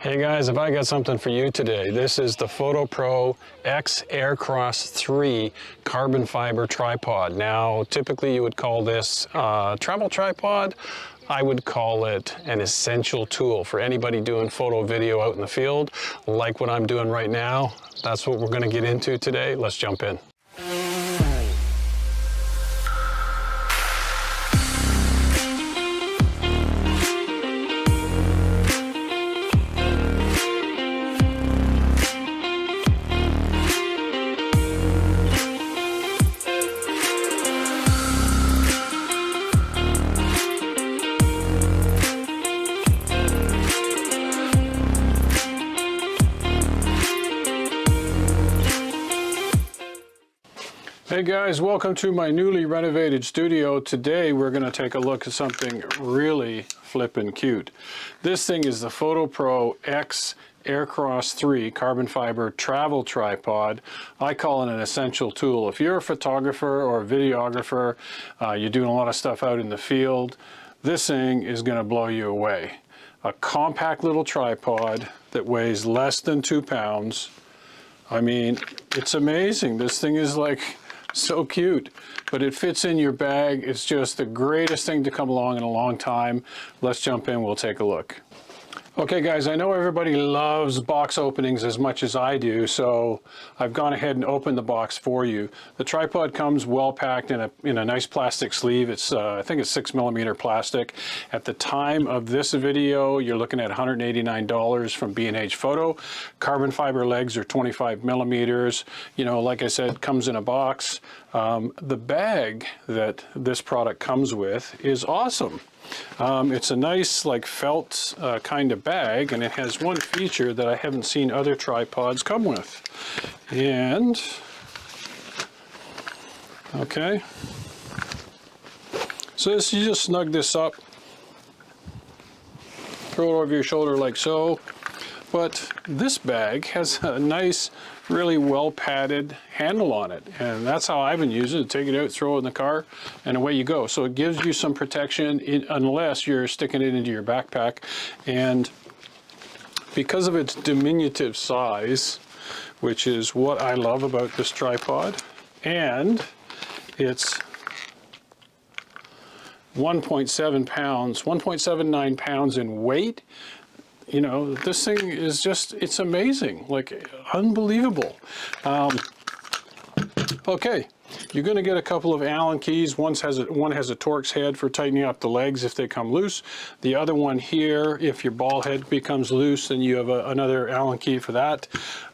Hey guys, have I got something for you today. This is the Fotopro X-Aircross 3 carbon fiber tripod. Now, typically you would call this a travel tripod. I would call it an essential tool for anybody doing photo video out in the field, like what I'm doing right now. That's what we're going to get into today. Let's jump in. Hey guys, welcome to my newly renovated studio. Today we're going to take a look at something really flippin' cute. This thing is the Fotopro X-Aircross 3 carbon fiber travel tripod. I call it an essential tool. If you're a photographer or a videographer, you're doing a lot of stuff out in the field, this thing is going to blow you away. A compact little tripod that weighs less than 2 pounds. I mean, it's amazing. This thing is like so cute, but it fits in your bag. It's just the greatest thing to come along in a long time. Let's jump in, we'll take a look. Okay guys, I know everybody loves box openings as much as I do, so I've gone ahead and opened the box for you. The tripod comes well packed in a nice plastic sleeve. It's I think it's 6mm plastic. At the time of this video, you're looking at $189 from B&H Photo. Carbon fiber legs are 25mm. You know, like I said, comes in a box. The bag that this product comes with is awesome. It's a nice like felt kind of bag, and it has one feature that I haven't seen other tripods come with. And okay, so this, you just snug this up, throw it over your shoulder like so. But this bag has a nice, really well padded handle on it, and that's how I've been using it. Take it out, throw it in the car, and away you go. So it gives you some protection unless you're sticking it into your backpack. And because of its diminutive size, which is what I love about this tripod, and it's 1.7 pounds, 1.79 pounds in weight, you know, this thing is just, it's amazing, like unbelievable. Okay, you're going to get a couple of Allen keys. One has a Torx head for tightening up the legs if they come loose. The other one here, if your ball head becomes loose, then you have another Allen key for that.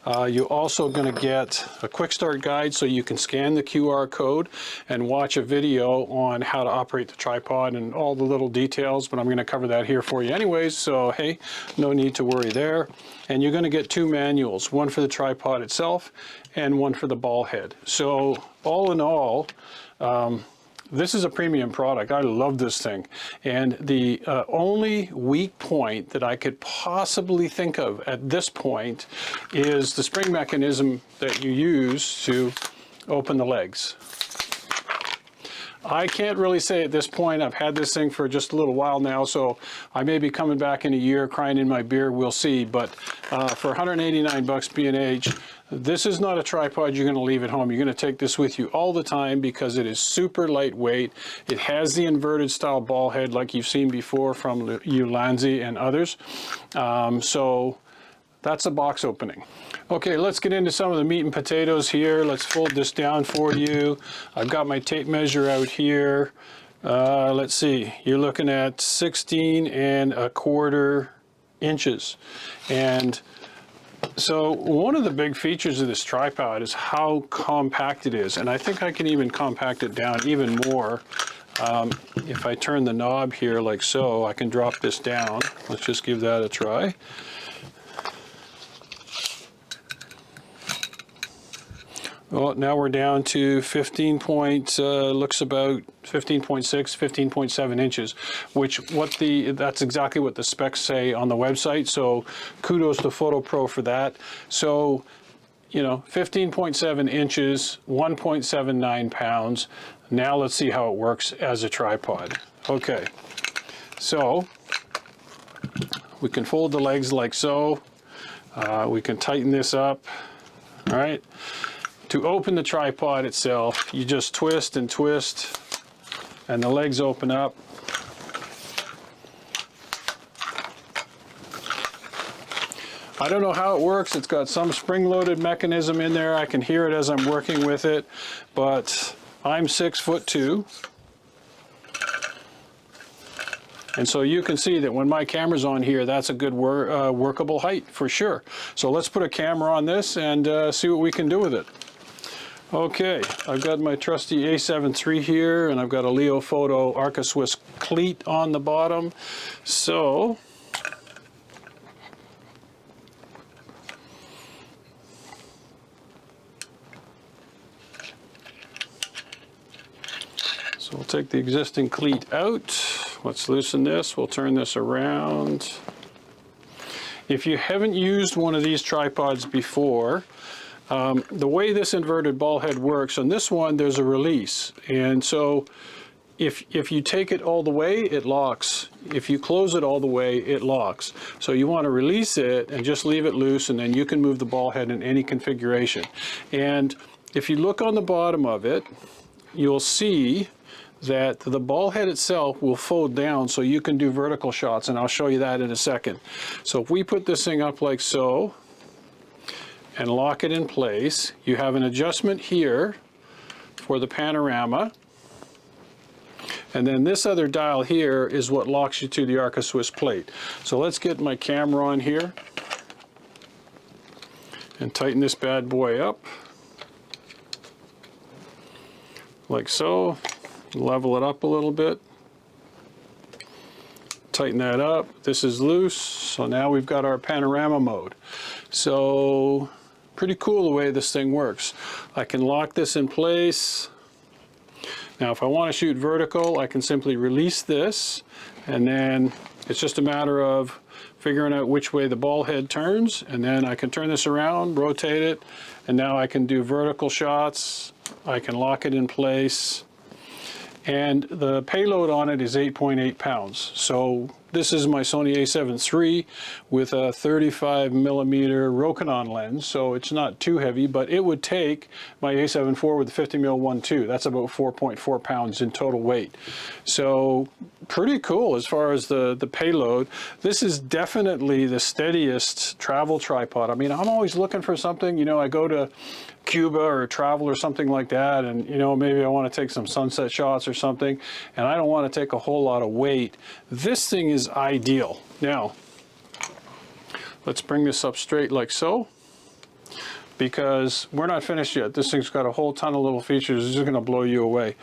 You're also going to get a quick start guide so you can scan the QR code and watch a video on how to operate the tripod and all the little details, but I'm going to cover that here for you anyways, so hey, no need to worry there. And you're going to get 2 manuals, one for the tripod itself and one for the ball head. So all in all, this is a premium product. I love this thing. And the only weak point that I could possibly think of at this point is the spring mechanism that you use to open the legs. I can't really say at this point. I've had this thing for just a little while now, so I may be coming back in a year crying in my beer, we'll see. But for 189 bucks B&H, this is not a tripod you're going to leave at home. You're going to take this with you all the time because it is super lightweight. It has the inverted style ball head like you've seen before from Ulanzi and others. So that's a box opening. Okay, let's get into some of the meat and potatoes here. Let's fold this down for you. I've got my tape measure out here. Let's see, you're looking at 16 1/4 inches. And so one of the big features of this tripod is how compact it is. And I think I can even compact it down even more. If I turn the knob here like so, I can drop this down. Let's just give that a try. Well, now we're down to looks about 15.6, 15.7 inches, that's exactly what the specs say on the website. So kudos to Fotopro for that. So, you know, 15.7 inches, 1.79 pounds. Now let's see how it works as a tripod. Okay, so we can fold the legs like so. We can tighten this up, all right? To open the tripod itself, you just twist and twist, and the legs open up. I don't know how it works. It's got some spring-loaded mechanism in there. I can hear it as I'm working with it, but I'm 6'2". And so you can see that when my camera's on here, that's a good workable height for sure. So let's put a camera on this and see what we can do with it. Okay, I've got my trusty A7 III here, and I've got a Leo Photo Arca Swiss cleat on the bottom. So we'll take the existing cleat out. Let's loosen this. We'll turn this around. If you haven't used one of these tripods before, the way this inverted ball head works, on this one there's a release. And so if you take it all the way, it locks. If you close it all the way, it locks. So you want to release it and just leave it loose, and then you can move the ball head in any configuration. And if you look on the bottom of it, you'll see that the ball head itself will fold down so you can do vertical shots, and I'll show you that in a second. So if we put this thing up like so and lock it in place, you have an adjustment here for the panorama, and then this other dial here is what locks you to the Arca Swiss plate. So let's get my camera on here and tighten this bad boy up like so. Level it up a little bit, tighten that up. This is loose, so now we've got our panorama mode. So pretty cool the way this thing works. I can lock this in place. Now if I want to shoot vertical, I can simply release this, and then it's just a matter of figuring out which way the ball head turns, and then I can turn this around, rotate it, and now I can do vertical shots. I can lock it in place. And the payload on it is 8.8 pounds. So this is my Sony A7 III with a 35mm Rokinon lens, so it's not too heavy, but it would take my A7 IV with the 50mm 1.2. That's about 4.4 pounds in total weight. So pretty cool as far as the payload. This is definitely the steadiest travel tripod. I mean, I'm always looking for something, you know, I go to Cuba or travel or something like that, and you know, maybe I want to take some sunset shots or something, and I don't want to take a whole lot of weight. This thing is ideal. Now let's bring this up straight like so, because we're not finished yet. This thing's got a whole ton of little features. It's just going to blow you away.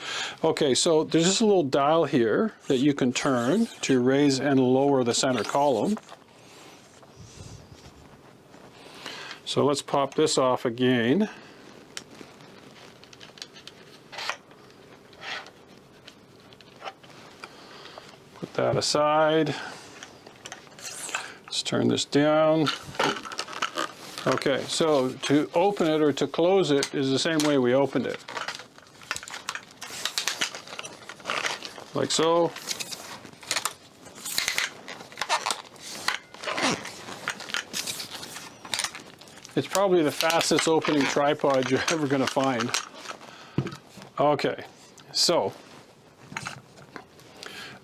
Okay, so there's just a little dial here that you can turn to raise and lower the center column. So let's pop this off again. Put that aside. Let's turn this down. Okay, so to open it or to close it is the same way we opened it. Like so. It's probably the fastest opening tripod you're ever going to find. Okay, so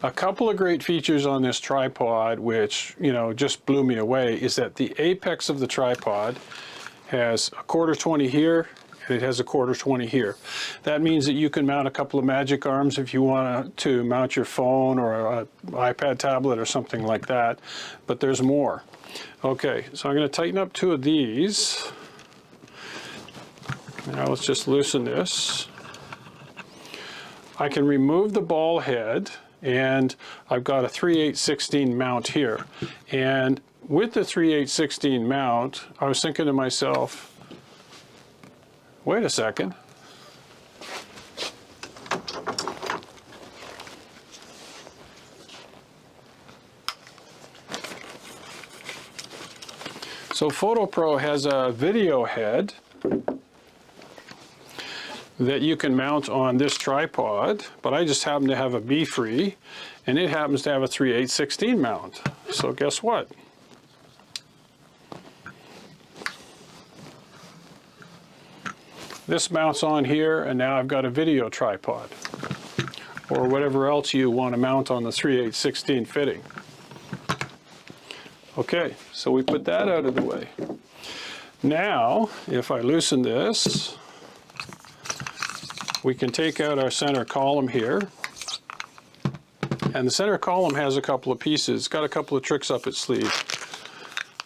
a couple of great features on this tripod, which, you know, just blew me away, is that the apex of the tripod has a 1/4-20 here, and it has a 1/4-20 here. That means that you can mount a couple of magic arms if you want to mount your phone or an iPad tablet or something like that, but there's more. Okay, so I'm going to tighten up 2 of these. Now let's just loosen this. I can remove the ball head, and I've got a 3/8/16 mount here. And with the 3/8/16 mount, I was thinking to myself, wait a second. So Fotopro has a video head that you can mount on this tripod, but I just happen to have a B-free, and it happens to have a 3/8/16 mount. So guess what? this mounts on here, and now I've got a video tripod, or whatever else you want to mount on the 3/8/16 fitting. Okay, so we put that out of the way. Now, if I loosen this, we can take out our center column here. And the center column has a couple of pieces. It's got a couple of tricks up its sleeve.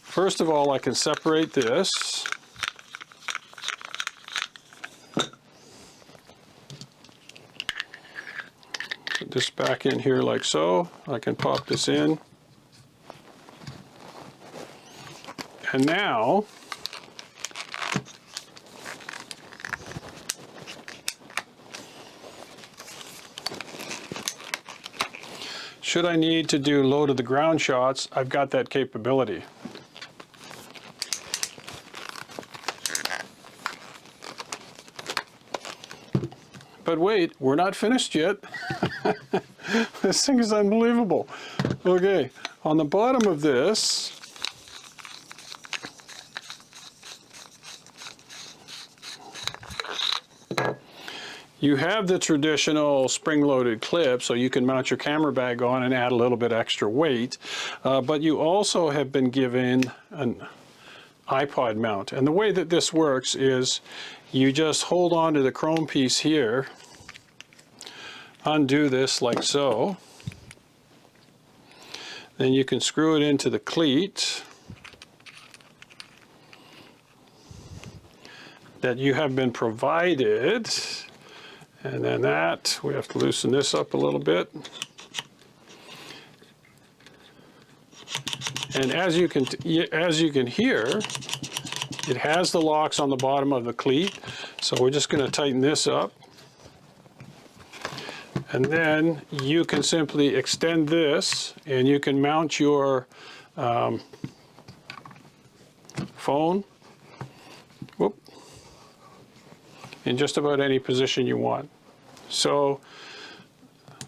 First of all, I can separate this. Put this back in here like so. I can pop this in. And now, should I need to do low to the ground shots, I've got that capability. But wait, we're not finished yet. This thing is unbelievable. Okay, on the bottom of this, you have the traditional spring-loaded clip, so you can mount your camera bag on and add a little bit extra weight, but you also have been given an iPod mount. And the way that this works is you just hold on to the chrome piece here, undo this like so, then you can screw it into the cleat that you have been provided. And then that, we have to loosen this up a little bit. And as you can hear, it has the locks on the bottom of the cleat. So we're just going to tighten this up. And then you can simply extend this, and you can mount your phone in just about any position you want. So,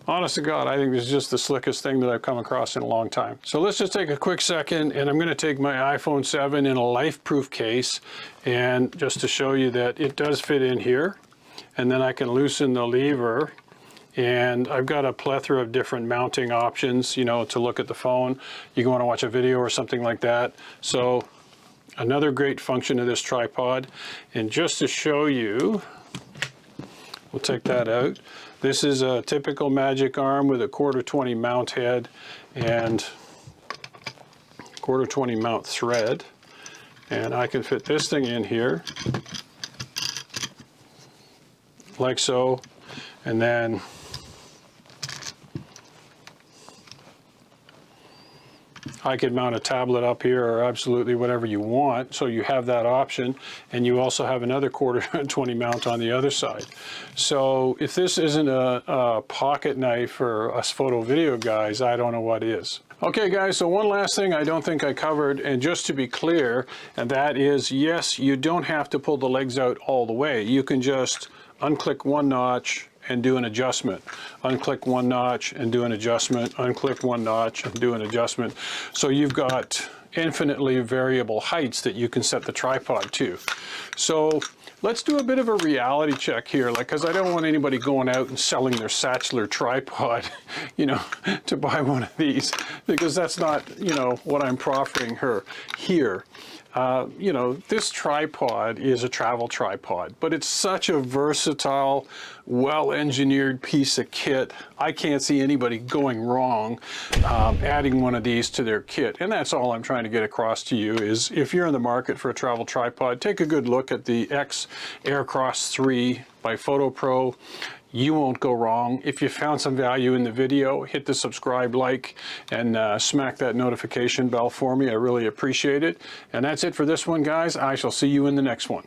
honest to God, I think this is just the slickest thing that I've come across in a long time. So let's just take a quick second, and I'm going to take my iPhone 7 in a life-proof case, and just to show you that it does fit in here, and then I can loosen the lever, and I've got a plethora of different mounting options, you know, to look at the phone. You can want to watch a video or something like that. So another great function of this tripod, and just to show you, we'll take that out. This is a typical magic arm with a 1/4-20 mount head and 1/4-20 mount thread. And I can fit this thing in here, like so, and then I could mount a tablet up here or absolutely whatever you want, so you have that option, and you also have another 1/4-20 mount on the other side. So if this isn't a pocket knife for us photo video guys, I don't know what is. Okay guys, so one last thing I don't think I covered, and just to be clear, and that is, yes, you don't have to pull the legs out all the way. You can just unclick one notch and do an adjustment. Unclick one notch and do an adjustment. Unclick one notch and do an adjustment. So you've got infinitely variable heights that you can set the tripod to. So let's do a bit of a reality check here, like, because I don't want anybody going out and selling their Satchler tripod, you know, to buy one of these, because that's not, you know, what I'm proffering her here. You know, this tripod is a travel tripod, but it's such a versatile, well-engineered piece of kit. I can't see anybody going wrong adding one of these to their kit. And that's all I'm trying to get across to you is, if you're in the market for a travel tripod, take a good look at the X-Aircross 3 by Fotopro. You won't go wrong. If you found some value in the video, hit the subscribe, like, and smack that notification bell for me. I really appreciate it. And that's it for this one, guys. I shall see you in the next one.